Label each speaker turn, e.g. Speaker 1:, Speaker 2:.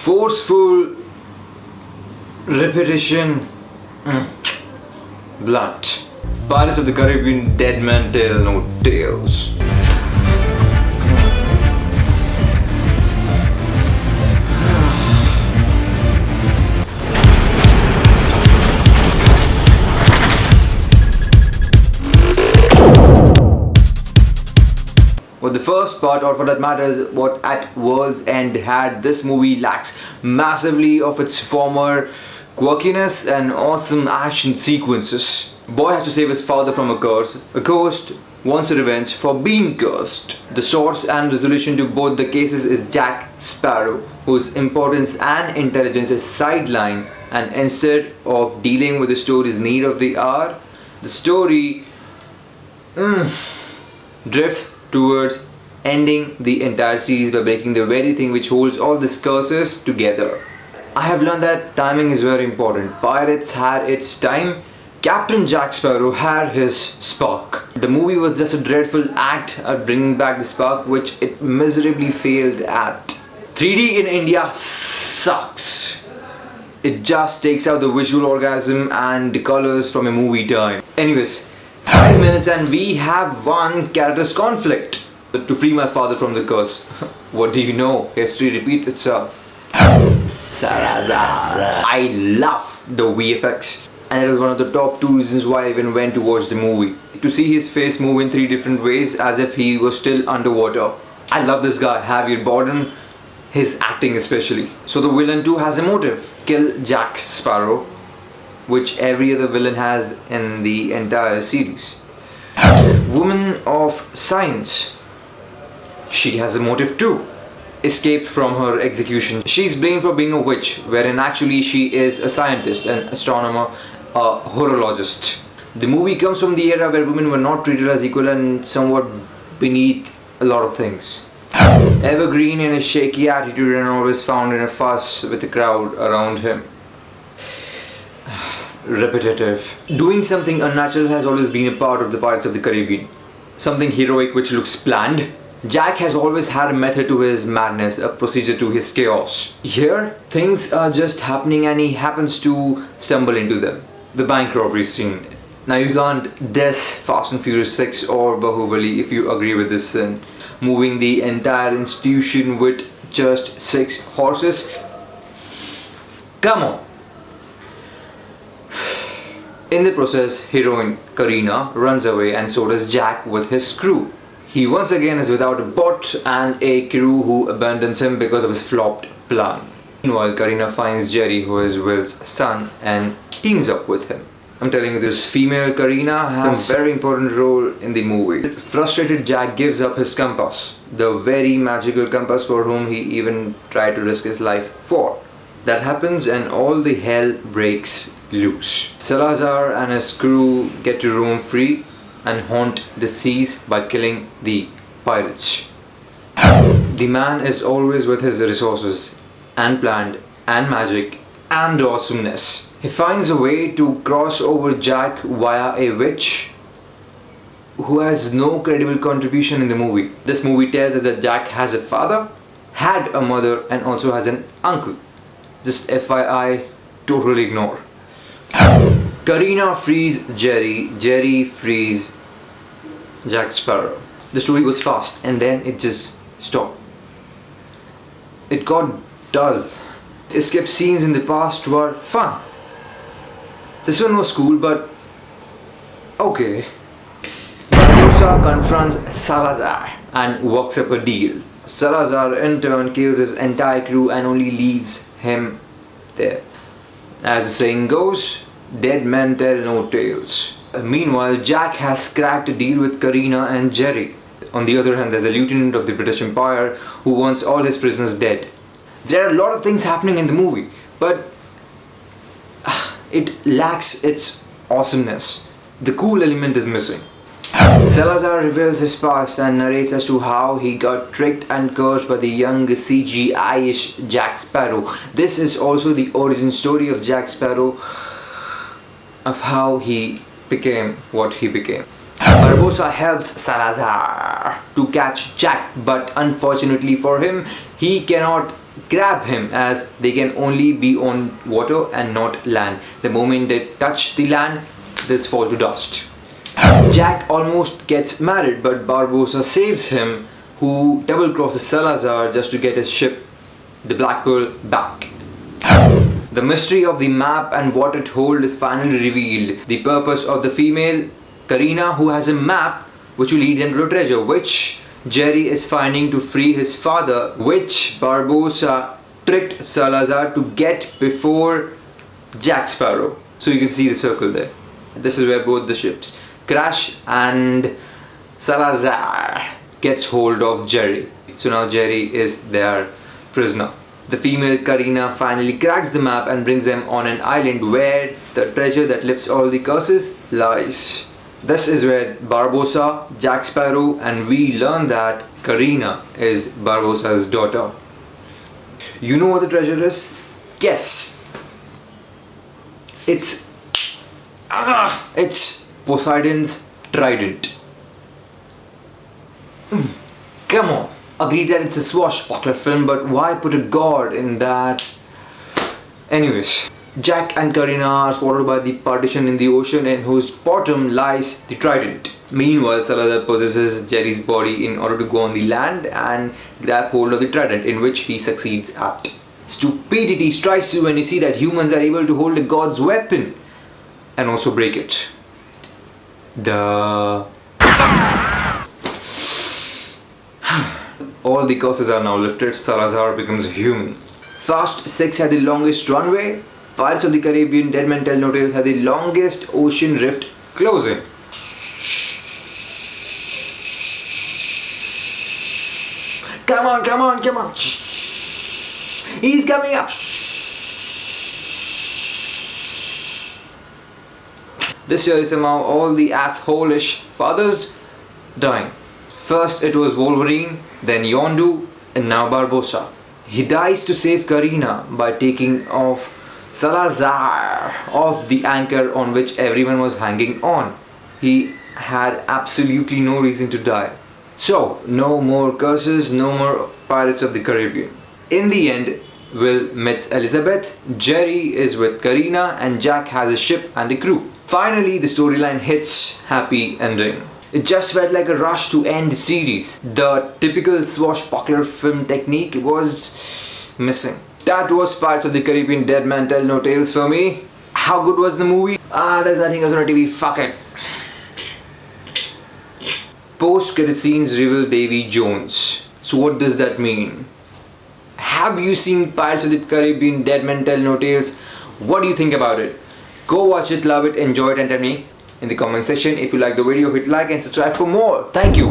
Speaker 1: Forceful repetition, blunt. Pirates of the Caribbean, dead men tell no tales. But the first part, or for that matters, what at World's End had, this movie lacks massively of its former quirkiness and awesome action sequences. Boy has to save his father from a curse. A ghost wants a revenge for being cursed. The source and resolution to both the cases is Jack Sparrow, whose importance and intelligence is sidelined, and instead of dealing with the story's need of the hour, the story drifts towards ending the entire series by breaking the very thing which holds all these curses together. I have learned that timing is very important. Pirates had its time. Captain Jack Sparrow had his spark. The movie was just a dreadful act at bringing back the spark, which it miserably failed at. 3D in India sucks. It just takes out the visual orgasm and the colors from a movie time. Anyways, 5 minutes and we have one character's conflict. To free my father from the curse. What do you know? History repeats itself. Salazar. I love the VFX, and it was one of the top 2 reasons why I even went to watch the movie. To see his face move in 3 different ways as if he was still underwater. I love this guy, Javier Bardem, his acting especially. So the villain too has a motive. Kill Jack Sparrow, which every other villain has in the entire series. Woman of science. She has a motive too. Escaped from her execution. She's blamed for being a witch, wherein actually she is a scientist, an astronomer, a horologist. The movie comes from the era where women were not treated as equal and somewhat beneath a lot of things. Evergreen in his shaky attitude and always found in a fuss with the crowd around him. Repetitive. Doing something unnatural has always been a part of the Pirates of the Caribbean. Something heroic which looks planned. Jack has always had a method to his madness, a procedure to his chaos. Here, things are just happening and he happens to stumble into them. The bank robbery scene. Now you can't diss Fast and Furious 6 or Bahubali if you agree with this sin. Moving the entire institution with just 6 horses. Come on. In the process, heroine Karina runs away and so does Jack with his crew. He once again is without a boat and a crew who abandons him because of his flopped plan. Meanwhile, Karina finds Jerry, who is Will's son, and teams up with him. I'm telling you, this female Karina has a very important role in the movie. Frustrated Jack gives up his compass, the very magical compass for whom he even tried to risk his life for. That happens and all the hell breaks loose. Salazar and his crew get to roam free and haunt the seas by killing the pirates. The man is always with his resources and planned and magic and awesomeness. He finds a way to cross over Jack via a witch who has no credible contribution in the movie. This movie tells us that Jack has a father, had a mother, and also has an uncle. Just FYI, totally ignore. Karina frees Jerry, Jerry frees Jack Sparrow. The story goes fast and then it just stopped. It got dull. Escape scenes in the past were fun. This one was cool, but okay. Barbosa confronts Salazar and works up a deal. Salazar in turn kills his entire crew and only leaves him there. As the saying goes, dead men tell no tales. Meanwhile, Jack has cracked a deal with Karina and Jerry. On the other hand, there's a lieutenant of the British Empire who wants all his prisoners dead. There are a lot of things happening in the movie, but it lacks its awesomeness. The cool element is missing. Salazar reveals his past and narrates as to how he got tricked and cursed by the young CGI-ish Jack Sparrow. This is also the origin story of Jack Sparrow, of how he became what he became. Barbosa helps Salazar to catch Jack, but unfortunately for him, he cannot grab him, as they can only be on water and not land. The moment they touch the land, they'll fall to dust. Jack almost gets married, but Barbosa saves him, who double crosses Salazar just to get his ship, the Black Pearl, back. The mystery of the map and what it holds is finally revealed. The purpose of the female, Karina, who has a map which will lead them to the treasure, which Jerry is finding to free his father, which Barbosa tricked Salazar to get before Jack Sparrow. So you can see the circle there. This is where both the ships crash and Salazar gets hold of Jerry. So now Jerry is their prisoner. The female Karina finally cracks the map and brings them on an island where the treasure that lifts all the curses lies. This is where Barbosa, Jack Sparrow, and we learn that Karina is Barbosa's daughter. You know what the treasure is? Guess. It's Poseidon's trident. Come on. Agreed that it's a swashbuckler film, but why put a god in that? Anyways, Jack and Karina are swallowed by the partition in the ocean in whose bottom lies the trident. Meanwhile, Salazar possesses Jerry's body in order to go on the land and grab hold of the trident, in which he succeeds at. Stupidity strikes you when you see that humans are able to hold a god's weapon and also break it. All the curses are now lifted. Salazar becomes a human. Fast 6 had the longest runway. Pirates of the Caribbean Dead Men Tell No Tales had the longest ocean rift closing. Come on, come on, come on. He's coming up. This year is somehow all the asshole-ish fathers dying. First it was Wolverine, then Yondu, and now Barbosa. He dies to save Karina by taking off Salazar off the anchor on which everyone was hanging on. He had absolutely no reason to die. So, no more curses, no more Pirates of the Caribbean. In the end, Will meets Elizabeth, Jerry is with Karina, and Jack has his ship and the crew. Finally, the storyline hits happy ending. It just felt like a rush to end the series. The typical swashbuckler film technique was missing. That was Pirates of the Caribbean Dead Man Tell No Tales for me. How good was the movie? There's nothing else on TV, fuck it. Post-credit scenes reveal Davyjones. So what does that mean? Have you seen Pirates of the Caribbean Dead Men Tell No Tales? What do you think about it? Go watch it, love it, enjoy it, and tell me in the comment section. If you like the video, hit like and subscribe for more. Thank you.